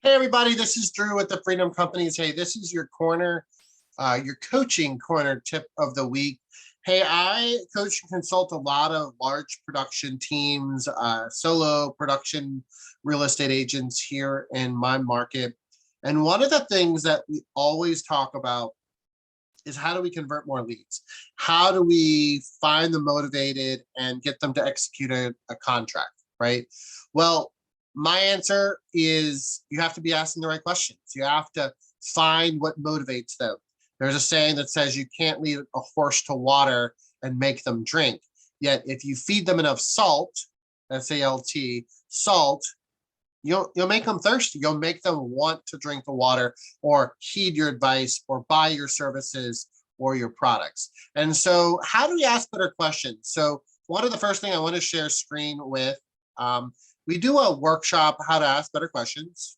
Hey everybody, this is Drew with the Freedom Companies. Hey, this is your your coaching corner tip of the week. Hey, I coach and consult a lot of large production teams, solo production real estate agents here in my market. And one of the things that we always talk about is how do we convert more leads? How do we find them motivated and get them to execute a contract, right? Well, my answer is you have to be asking the right questions. You have to find what motivates them. There's a saying that says you can't lead a horse to water and make them drink. Yet if you feed them enough salt, SALT, salt, you'll make them thirsty. You'll make them want to drink the water or heed your advice or buy your services or your products. And so how do we ask better questions? So one of the first thing I want to share screen with, we do a workshop, how to ask better questions.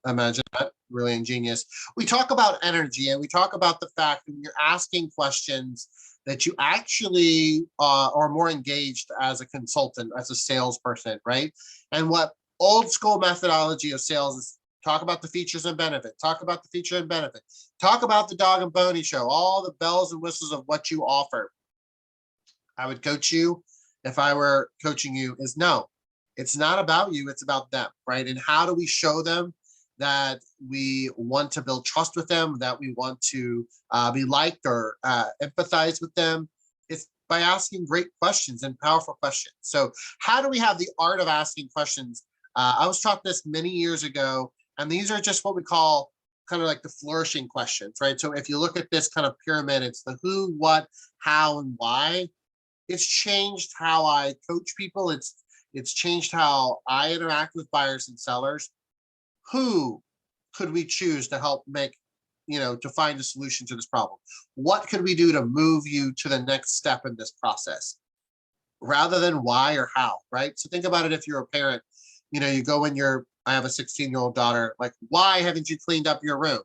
Imagine that, really ingenious. We talk about energy and we talk about the fact that when you're asking questions that you actually are more engaged as a consultant, as a salesperson, right? And what old school methodology of sales is talk about the features and benefit, talk about the feature and benefit, talk about the dog and pony show, all the bells and whistles of what you offer. I would coach you if I were coaching you is no, it's not about you, it's about them, right? And how do we show them that we want to build trust with them, that we want to be liked or empathize with them? It's by asking great questions and powerful questions. So how do we have the art of asking questions? I was taught this many years ago, and these are just what we call kind of like the flourishing questions, right? So if you look at this kind of pyramid, it's the who, what, how, and why. It's changed how I coach people. It's changed how I interact with buyers and sellers. Who could we choose to help make, to find a solution to this problem? What could we do to move you to the next step in this process? Rather than why or how, right? So think about it if you're a parent, you go in I have a 16-year-old daughter, like, why haven't you cleaned up your room?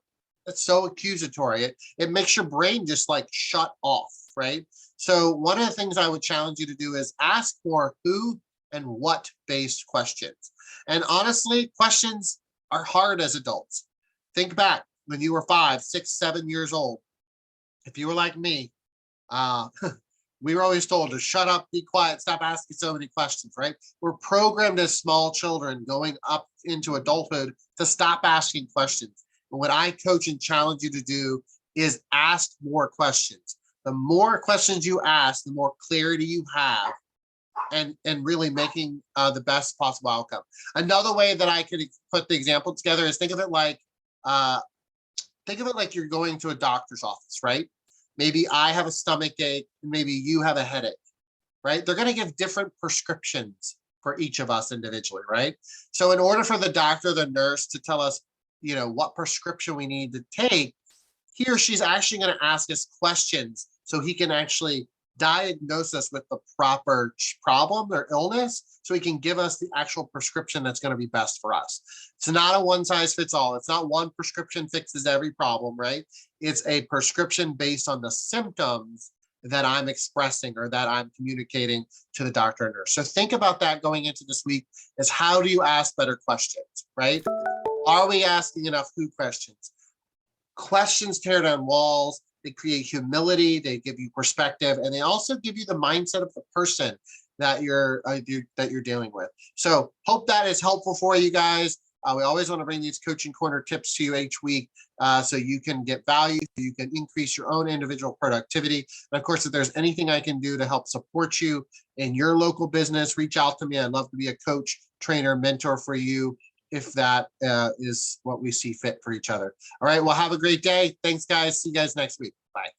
That's so accusatory. It makes your brain just like shut off, right? So one of the things I would challenge you to do is ask for who and what based questions. And honestly, questions are hard as adults. Think back when you were 5, 6, 7 years old. If you were like me, we were always told to shut up, be quiet, stop asking so many questions, right? We're programmed as small children going up into adulthood to stop asking questions. And what I coach and challenge you to do is ask more questions. The more questions you ask, the more clarity you have and really making the best possible outcome. Another way that I could put the example together is think of it like you're going to a doctor's office, right? Maybe I have a stomach ache, and maybe you have a headache, right? They're going to give different prescriptions for each of us individually, right? So in order for the doctor, the nurse to tell us, what prescription we need to take, he or she's actually going to ask us questions so he can actually diagnose us with the proper problem or illness so he can give us the actual prescription that's going to be best for us. It's not a one size fits all. It's not one prescription fixes every problem, right? It's a prescription based on the symptoms that I'm expressing or that I'm communicating to the doctor and nurse. So think about that going into this week is how do you ask better questions, right? Are we asking enough who questions? Questions tear down walls. They create humility, they give you perspective, and they also give you the mindset of the person that you're dealing with. So hope that is helpful for you guys. We always want to bring these coaching corner tips to you each week so you can get value, so you can increase your own individual productivity. And of course, if there's anything I can do to help support you in your local business, reach out to me. I'd love to be a coach, trainer, mentor for you if that is what we see fit for each other. All right, well, have a great day. Thanks, guys. See you guys next week. Bye.